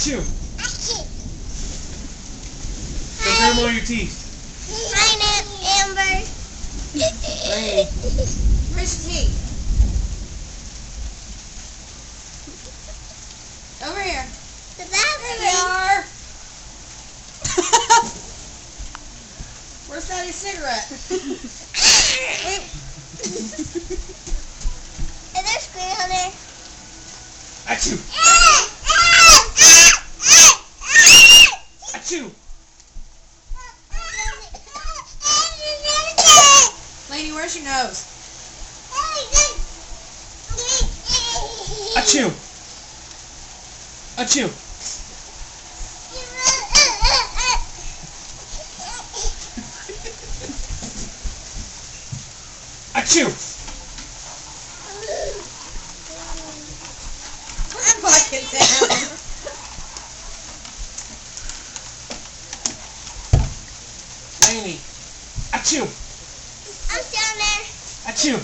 Achoo! Achoo. Show Grandma your teeth. Hi, Amber. Rainy. Where's your teeth? Over here. The There they bathroom. are. Where's Daddy's cigarette? Wait. Is there a screen on there? Achoo! Achoo! Lady, where's your nose? Achoo! Achoo! Achoo! Put the bucket down. Rainy. Achoo! I'm down there. Achoo!